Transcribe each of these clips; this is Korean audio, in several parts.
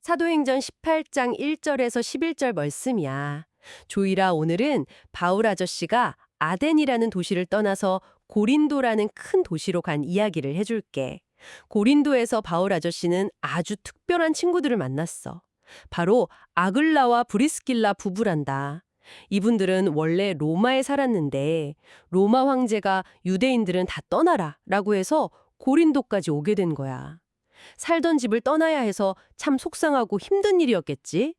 사도행전 18장 1절에서 11절 말씀이야. 조이라, 오늘은 바울 아저씨가 아덴이라는 도시를 떠나서 고린도라는 큰 도시로 간 이야기를 해줄게. 고린도에서 바울 아저씨는 아주 특별한 친구들을 만났어. 바로 아글라와 브리스길라 부부란다. 이분들은 원래 로마에 살았는데 로마 황제가 유대인들은 다 떠나라 라고 해서 고린도까지 오게 된 거야. 살던 집을 떠나야 해서 참 속상하고 힘든 일이었겠지?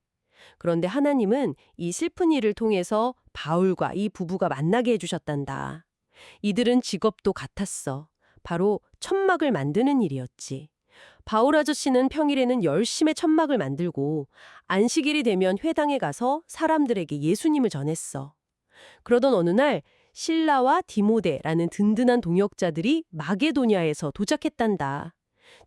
그런데 하나님은 이 슬픈 일을 통해서 바울과 이 부부가 만나게 해주셨단다. 이들은 직업도 같았어. 바로 천막을 만드는 일이었지. 바울 아저씨는 평일에는 열심히 천막을 만들고 안식일이 되면 회당에 가서 사람들에게 예수님을 전했어. 그러던 어느 날 실라와 디모데라는 든든한 동역자들이 마게도냐에서 도착했단다.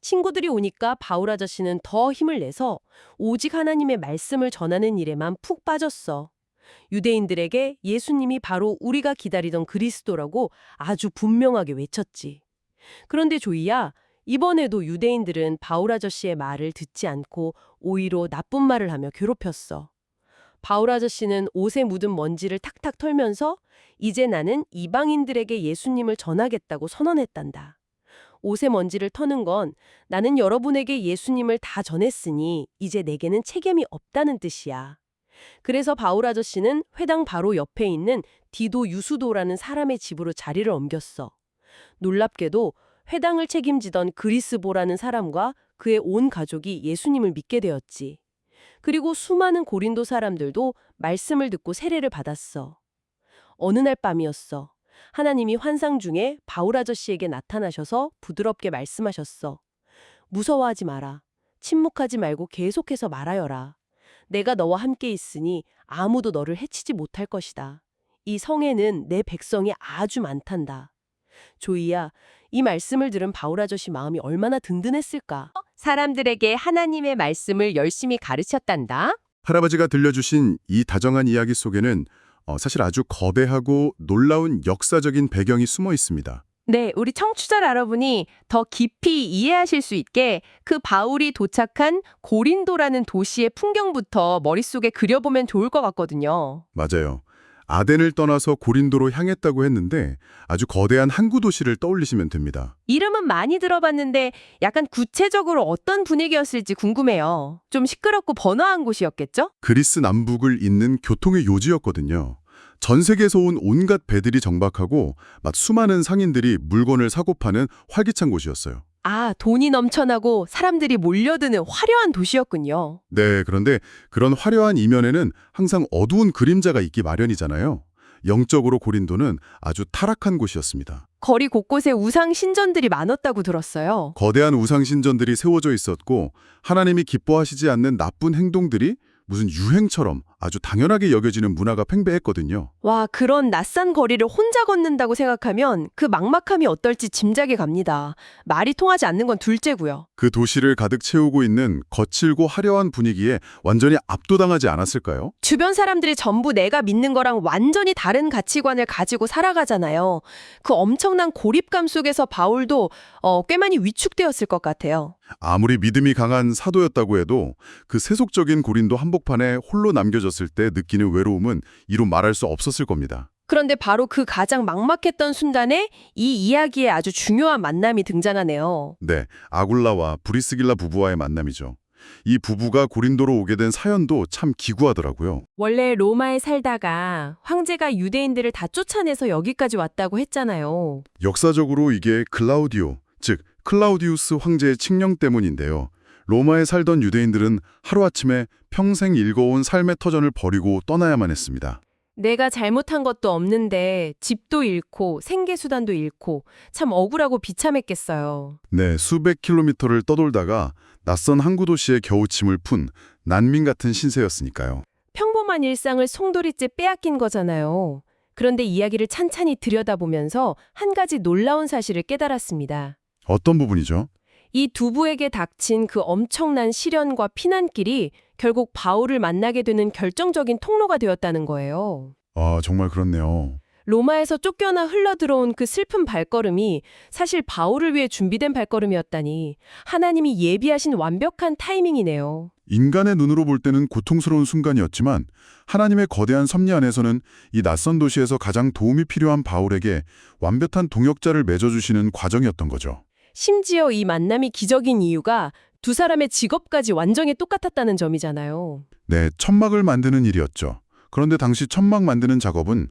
친구들이 오니까 바울 아저씨는 더 힘을 내서 오직 하나님의 말씀을 전하는 일에만 푹 빠졌어. 유대인들에게 예수님이 바로 우리가 기다리던 그리스도라고 아주 분명하게 외쳤지. 그런데 조이야, 이번에도 유대인들은 바울 아저씨의 말을 듣지 않고 오히려 나쁜 말을 하며 괴롭혔어. 바울 아저씨는 옷에 묻은 먼지를 탁탁 털면서 이제 나는 이방인들에게 예수님을 전하겠다고 선언했단다. 옷에 먼지를 터는 건 나는 여러분에게 예수님을 다 전했으니 이제 내게는 책임이 없다는 뜻이야. 그래서 바울 아저씨는 회당 바로 옆에 있는 디도 유수도라는 사람의 집으로 자리를 옮겼어. 놀랍게도 회당을 책임지던 그리스보라는 사람과 그의 온 가족이 예수님을 믿게 되었지. 그리고 수많은 고린도 사람들도 말씀을 듣고 세례를 받았어. 어느 날 밤이었어. 하나님이 환상 중에 바울 아저씨에게 나타나셔서 부드럽게 말씀하셨어. 무서워하지 마라. 침묵하지 말고 계속해서 말하여라. 내가 너와 함께 있으니 아무도 너를 해치지 못할 것이다. 이 성에는 내 백성이 아주 많단다. 조이야, 이 말씀을 들은 바울 아저씨 마음이 얼마나 든든했을까? 사람들에게 하나님의 말씀을 열심히 가르쳤단다. 할아버지가 들려주신 이 다정한 이야기 속에는 사실 아주 거대하고 놀라운 역사적인 배경이 숨어 있습니다. 네, 우리 청취자 여러분이 더 깊이 이해하실 수 있게 그 바울이 도착한 고린도라는 도시의 풍경부터 머릿속에 그려보면 좋을 것 같거든요. 맞아요. 아덴을 떠나서 고린도로 향했다고 했는데 아주 거대한 항구 도시를 떠올리시면 됩니다. 이름은 많이 들어봤는데 약간 구체적으로 어떤 분위기였을지 궁금해요. 좀 시끄럽고 번화한 곳이었겠죠? 그리스 남북을 잇는 교통의 요지였거든요. 전 세계에서 온 온갖 배들이 정박하고 수많은 상인들이 물건을 사고 파는 활기찬 곳이었어요. 아, 돈이 넘쳐나고 사람들이 몰려드는 화려한 도시였군요. 네, 그런데 그런 화려한 이면에는 항상 어두운 그림자가 있기 마련이잖아요. 영적으로 고린도는 아주 타락한 곳이었습니다. 거리 곳곳에 우상 신전들이 많았다고 들었어요. 거대한 우상 신전들이 세워져 있었고 하나님이 기뻐하시지 않는 나쁜 행동들이 무슨 유행처럼 아주 당연하게 여겨지는 문화가 팽배했거든요. 와, 그런 낯선 거리를 혼자 걷는다고 생각하면 그 막막함이 어떨지 짐작이 갑니다. 말이 통하지 않는 건 둘째고요. 그 도시를 가득 채우고 있는 거칠고 화려한 분위기에 완전히 압도당하지 않았을까요? 주변 사람들이 전부 내가 믿는 거랑 완전히 다른 가치관을 가지고 살아가잖아요. 그 엄청난 고립감 속에서 바울도 꽤 많이 위축되었을 것 같아요. 아무리 믿음이 강한 사도였다고 해도 그 세속적인 고린도 한복판에 홀로 남겨졌을 때 느끼는 외로움은 이루 말할 수 없었을 겁니다. 그런데 바로 그 가장 막막했던 순간에 이 이야기에 아주 중요한 만남이 등장하네요. 네, 아굴라와 브리스길라 부부와의 만남이죠. 이 부부가 고린도로 오게 된 사연도 참 기구하더라고요. 원래 로마에 살다가 황제가 유대인들을 다 쫓아내서 여기까지 왔다고 했잖아요. 역사적으로 이게 클라우디오, 즉 클라우디우스 황제의 칙령 때문인데요. 로마에 살던 유대인들은 하루아침에 평생 읽어온 삶의 터전을 버리고 떠나야만 했습니다. 내가 잘못한 것도 없는데 집도 잃고 생계수단도 잃고 참 억울하고 비참했겠어요. 네, 수백 킬로미터를 떠돌다가 낯선 항구 도시에 겨우 짐을 푼 난민 같은 신세였으니까요. 평범한 일상을 송두리째 빼앗긴 거잖아요. 그런데 이야기를 찬찬히 들여다보면서 한 가지 놀라운 사실을 깨달았습니다. 어떤 부분이죠? 이 두 부에게 닥친 그 엄청난 시련과 피난길이 결국 바울을 만나게 되는 결정적인 통로가 되었다는 거예요. 아, 정말 그렇네요. 로마에서 쫓겨나 흘러들어온 그 슬픈 발걸음이 사실 바울을 위해 준비된 발걸음이었다니 하나님이 예비하신 완벽한 타이밍이네요. 인간의 눈으로 볼 때는 고통스러운 순간이었지만 하나님의 거대한 섭리 안에서는 이 낯선 도시에서 가장 도움이 필요한 바울에게 완벽한 동역자를 맺어주시는 과정이었던 거죠. 심지어 이 만남이 기적인 이유가 두 사람의 직업까지 완전히 똑같았다는 점이잖아요. 네, 천막을 만드는 일이었죠. 그런데 당시 천막 만드는 작업은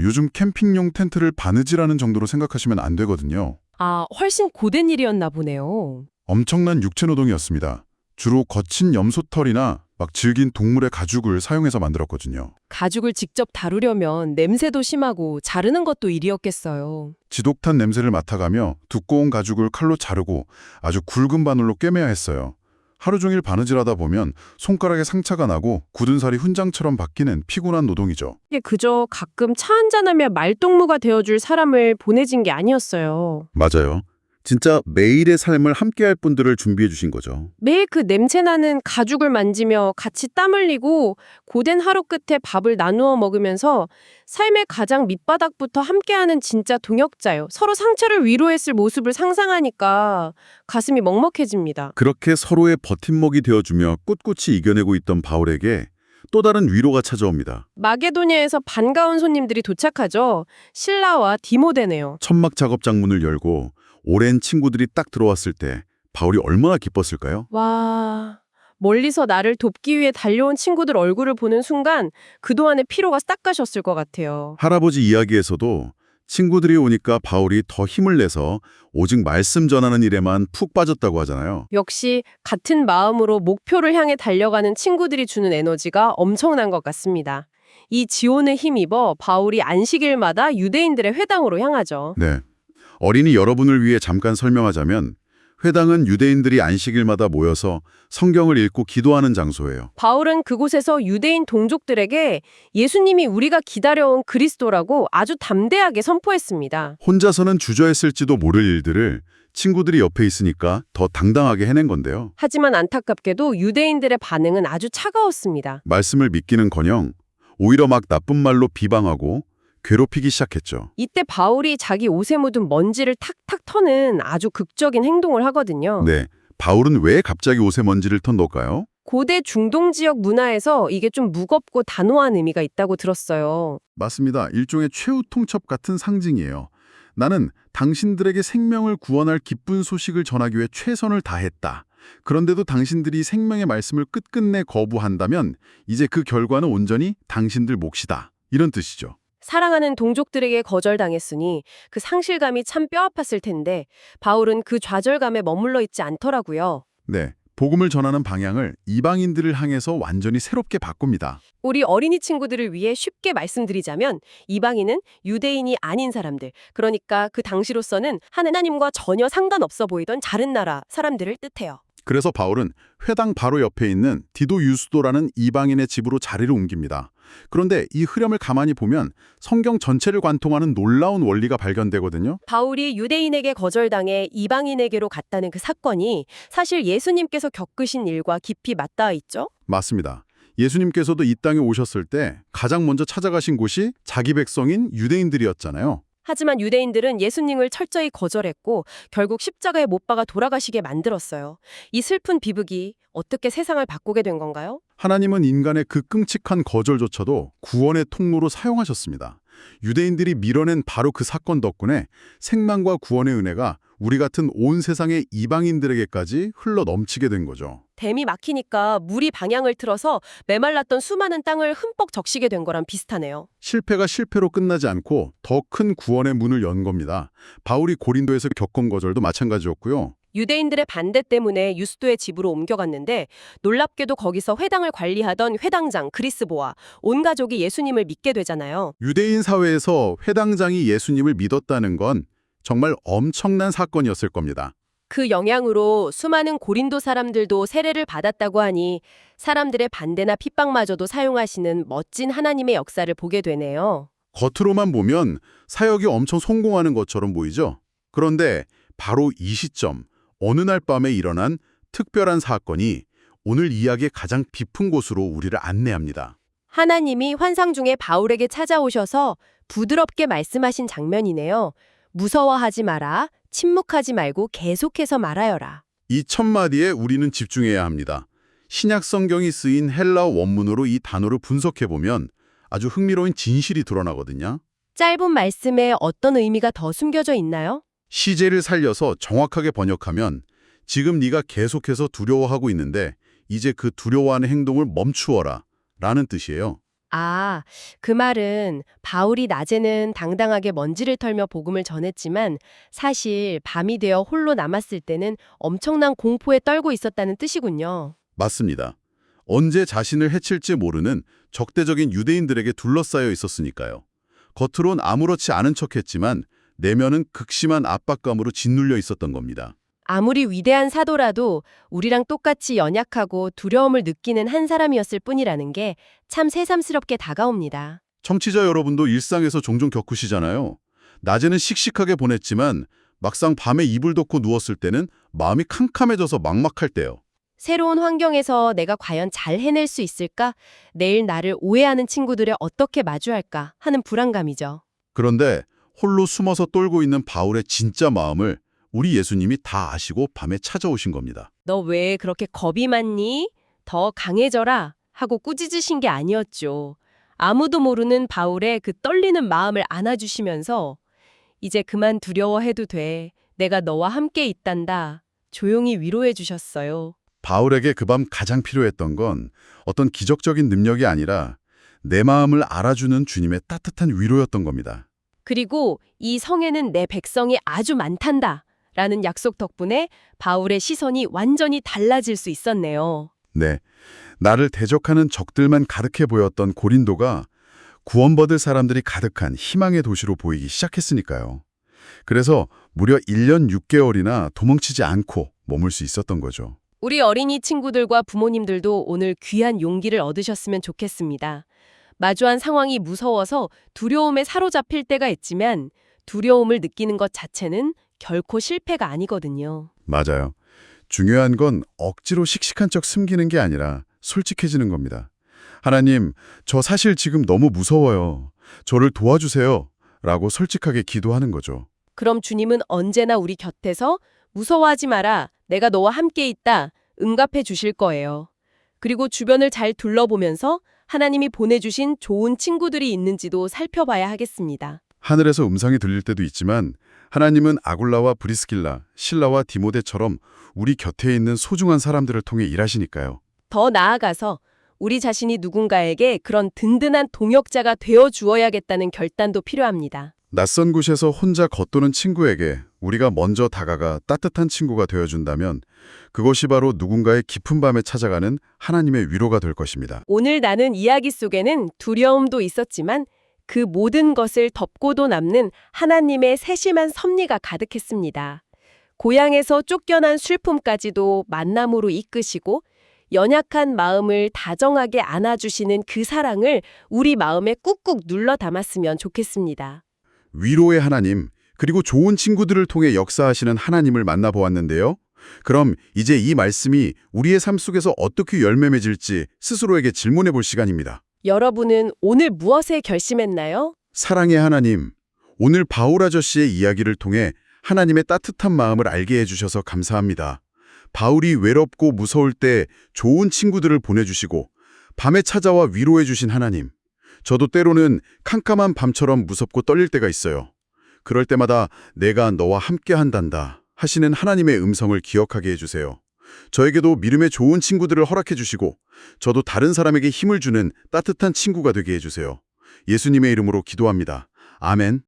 요즘 캠핑용 텐트를 바느질하는 정도로 생각하시면 안 되거든요. 아, 훨씬 고된 일이었나 보네요. 엄청난 육체 노동이었습니다. 주로 거친 염소털이나 막 질긴 동물의 가죽을 사용해서 만들었거든요. 가죽을 직접 다루려면 냄새도 심하고 자르는 것도 일이었겠어요. 지독한 냄새를 맡아가며 두꺼운 가죽을 칼로 자르고 아주 굵은 바늘로 꿰매야 했어요. 하루 종일 바느질하다 보면 손가락에 상처가 나고 굳은 살이 훈장처럼 바뀌는 피곤한 노동이죠. 이게 그저 가끔 차 한잔하며 말동무가 되어줄 사람을 보내진 게 아니었어요. 맞아요. 진짜 매일의 삶을 함께할 분들을 준비해 주신 거죠. 매일 그 냄새나는 가죽을 만지며 같이 땀 흘리고 고된 하루 끝에 밥을 나누어 먹으면서 삶의 가장 밑바닥부터 함께하는 진짜 동역자요. 서로 상처를 위로했을 모습을 상상하니까 가슴이 먹먹해집니다. 그렇게 서로의 버팀목이 되어주며 꿋꿋이 이겨내고 있던 바울에게 또 다른 위로가 찾아옵니다. 마게도냐에서 반가운 손님들이 도착하죠. 신라와 디모데네요. 천막 작업 장문을 열고 오랜 친구들이 딱 들어왔을 때 바울이 얼마나 기뻤을까요? 와, 멀리서 나를 돕기 위해 달려온 친구들 얼굴을 보는 순간 그동안의 피로가 싹 가셨을 것 같아요. 할아버지 이야기에서도 친구들이 오니까 바울이 더 힘을 내서 오직 말씀 전하는 일에만 푹 빠졌다고 하잖아요. 역시 같은 마음으로 목표를 향해 달려가는 친구들이 주는 에너지가 엄청난 것 같습니다. 이 지원에 힘입어 바울이 안식일마다 유대인들의 회당으로 향하죠. 네. 어린이 여러분을 위해 잠깐 설명하자면 회당은 유대인들이 안식일마다 모여서 성경을 읽고 기도하는 장소예요. 바울은 그곳에서 유대인 동족들에게 예수님이 우리가 기다려온 그리스도라고 아주 담대하게 선포했습니다. 혼자서는 주저했을지도 모를 일들을 친구들이 옆에 있으니까 더 당당하게 해낸 건데요. 하지만 안타깝게도 유대인들의 반응은 아주 차가웠습니다. 말씀을 믿기는커녕 오히려 막 나쁜 말로 비방하고 괴롭히기 시작했죠. 이때 바울이 자기 옷에 묻은 먼지를 탁탁 터는 아주 극적인 행동을 하거든요. 네, 바울은 왜 갑자기 옷에 먼지를 턴 걸까요? 고대 중동 지역 문화에서 이게 좀 무겁고 단호한 의미가 있다고 들었어요. 맞습니다. 일종의 최후 통첩 같은 상징이에요. 나는 당신들에게 생명을 구원할 기쁜 소식을 전하기 위해 최선을 다했다. 그런데도 당신들이 생명의 말씀을 끝끝내 거부한다면 이제 그 결과는 온전히 당신들 몫이다. 이런 뜻이죠. 사랑하는 동족들에게 거절당했으니 그 상실감이 참 뼈아팠을 텐데 바울은 그 좌절감에 머물러 있지 않더라고요. 네, 복음을 전하는 방향을 이방인들을 향해서 완전히 새롭게 바꿉니다. 우리 어린이 친구들을 위해 쉽게 말씀드리자면 이방인은 유대인이 아닌 사람들, 그러니까 그 당시로서는 하나님과 전혀 상관없어 보이던 다른 나라 사람들을 뜻해요. 그래서 바울은 회당 바로 옆에 있는 디도 유스도라는 이방인의 집으로 자리를 옮깁니다. 그런데 이 흐름을 가만히 보면 성경 전체를 관통하는 놀라운 원리가 발견되거든요. 바울이 유대인에게 거절당해 이방인에게로 갔다는 그 사건이 사실 예수님께서 겪으신 일과 깊이 맞닿아 있죠? 맞습니다. 예수님께서도 이 땅에 오셨을 때 가장 먼저 찾아가신 곳이 자기 백성인 유대인들이었잖아요. 하지만 유대인들은 예수님을 철저히 거절했고 결국 십자가에 못 박아 돌아가시게 만들었어요. 이 슬픈 비극이 어떻게 세상을 바꾸게 된 건가요? 하나님은 인간의 그 끔찍한 거절조차도 구원의 통로로 사용하셨습니다. 유대인들이 밀어낸 바로 그 사건 덕분에 생명과 구원의 은혜가 우리 같은 온 세상의 이방인들에게까지 흘러 넘치게 된 거죠. 댐이 막히니까 물이 방향을 틀어서 메말랐던 수많은 땅을 흠뻑 적시게 된 거랑 비슷하네요. 실패가 실패로 끝나지 않고 더 큰 구원의 문을 연 겁니다. 바울이 고린도에서 겪은 거절도 마찬가지였고요. 유대인들의 반대 때문에 유스도의 집으로 옮겨갔는데 놀랍게도 거기서 회당을 관리하던 회당장 그리스보와 온 가족이 예수님을 믿게 되잖아요. 유대인 사회에서 회당장이 예수님을 믿었다는 건 정말 엄청난 사건이었을 겁니다. 그 영향으로 수많은 고린도 사람들도 세례를 받았다고 하니 사람들의 반대나 핍박마저도 사용하시는 멋진 하나님의 역사를 보게 되네요. 겉으로만 보면 사역이 엄청 성공하는 것처럼 보이죠? 그런데 바로 이 시점, 어느 날 밤에 일어난 특별한 사건이 오늘 이야기의 가장 깊은 곳으로 우리를 안내합니다. 하나님이 환상 중에 바울에게 찾아오셔서 부드럽게 말씀하신 장면이네요. 무서워하지 마라, 침묵하지 말고 계속해서 말하여라. 이 첫 마디에 우리는 집중해야 합니다. 신약 성경이 쓰인 헬라어 원문으로 이 단어를 분석해보면 아주 흥미로운 진실이 드러나거든요. 짧은 말씀에 어떤 의미가 더 숨겨져 있나요? 시제를 살려서 정확하게 번역하면 지금 네가 계속해서 두려워하고 있는데 이제 그 두려워하는 행동을 멈추어라 라는 뜻이에요. 아, 그 말은 바울이 낮에는 당당하게 먼지를 털며 복음을 전했지만 사실 밤이 되어 홀로 남았을 때는 엄청난 공포에 떨고 있었다는 뜻이군요. 맞습니다. 언제 자신을 해칠지 모르는 적대적인 유대인들에게 둘러싸여 있었으니까요. 겉으론 아무렇지 않은 척했지만 내면은 극심한 압박감으로 짓눌려 있었던 겁니다. 아무리 위대한 사도라도 우리랑 똑같이 연약하고 두려움을 느끼는 한 사람이었을 뿐이라는 게 참 새삼스럽게 다가옵니다. 청취자 여러분도 일상에서 종종 겪으시잖아요. 낮에는 씩씩하게 보냈지만 막상 밤에 이불 덮고 누웠을 때는 마음이 캄캄해져서 막막할 때요. 새로운 환경에서 내가 과연 잘 해낼 수 있을까? 내일 나를 오해하는 친구들을 어떻게 마주할까? 하는 불안감이죠. 그런데 홀로 숨어서 떨고 있는 바울의 진짜 마음을 우리 예수님이 다 아시고 밤에 찾아오신 겁니다. 너 왜 그렇게 겁이 많니? 더 강해져라 하고 꾸짖으신 게 아니었죠. 아무도 모르는 바울의 그 떨리는 마음을 안아주시면서 이제 그만 두려워해도 돼. 내가 너와 함께 있단다. 조용히 위로해 주셨어요. 바울에게 그 밤 가장 필요했던 건 어떤 기적적인 능력이 아니라 내 마음을 알아주는 주님의 따뜻한 위로였던 겁니다. 그리고 이 성에는 내 백성이 아주 많단다. 라는 약속 덕분에 바울의 시선이 완전히 달라질 수 있었네요. 네, 나를 대적하는 적들만 가득해 보였던 고린도가 구원받을 사람들이 가득한 희망의 도시로 보이기 시작했으니까요. 그래서 무려 1년 6개월이나 도망치지 않고 머물 수 있었던 거죠. 우리 어린이 친구들과 부모님들도 오늘 귀한 용기를 얻으셨으면 좋겠습니다. 마주한 상황이 무서워서 두려움에 사로잡힐 때가 있지만 두려움을 느끼는 것 자체는 결코 실패가 아니거든요. 맞아요. 중요한 건 억지로 씩씩한 척 숨기는 게 아니라 솔직해지는 겁니다. 하나님, 저 사실 지금 너무 무서워요. 저를 도와주세요. 라고 솔직하게 기도하는 거죠. 그럼 주님은 언제나 우리 곁에서 무서워하지 마라. 내가 너와 함께 있다. 응답해 주실 거예요. 그리고 주변을 잘 둘러보면서 하나님이 보내주신 좋은 친구들이 있는지도 살펴봐야 하겠습니다. 하늘에서 음성이 들릴 때도 있지만 하나님은 아굴라와 브리스길라, 실라와 디모데처럼 우리 곁에 있는 소중한 사람들을 통해 일하시니까요. 더 나아가서 우리 자신이 누군가에게 그런 든든한 동역자가 되어 주어야겠다는 결단도 필요합니다. 낯선 곳에서 혼자 겉도는 친구에게 우리가 먼저 다가가 따뜻한 친구가 되어준다면 그것이 바로 누군가의 깊은 밤에 찾아가는 하나님의 위로가 될 것입니다. 오늘 나눈 이야기 속에는 두려움도 있었지만 그 모든 것을 덮고도 남는 하나님의 세심한 섭리가 가득했습니다. 고향에서 쫓겨난 슬픔까지도 만남으로 이끄시고 연약한 마음을 다정하게 안아주시는 그 사랑을 우리 마음에 꾹꾹 눌러 담았으면 좋겠습니다. 위로의 하나님, 그리고 좋은 친구들을 통해 역사하시는 하나님을 만나보았는데요. 그럼 이제 이 말씀이 우리의 삶 속에서 어떻게 열매 맺을지 스스로에게 질문해 볼 시간입니다. 여러분은 오늘 무엇에 결심했나요? 사랑의 하나님, 오늘 바울 아저씨의 이야기를 통해 하나님의 따뜻한 마음을 알게 해주셔서 감사합니다. 바울이 외롭고 무서울 때 좋은 친구들을 보내주시고 밤에 찾아와 위로해 주신 하나님. 저도 때로는 캄캄한 밤처럼 무섭고 떨릴 때가 있어요. 그럴 때마다 내가 너와 함께 한단다 하시는 하나님의 음성을 기억하게 해주세요. 저에게도 믿음의 좋은 친구들을 허락해 주시고 저도 다른 사람에게 힘을 주는 따뜻한 친구가 되게 해주세요. 예수님의 이름으로 기도합니다. 아멘.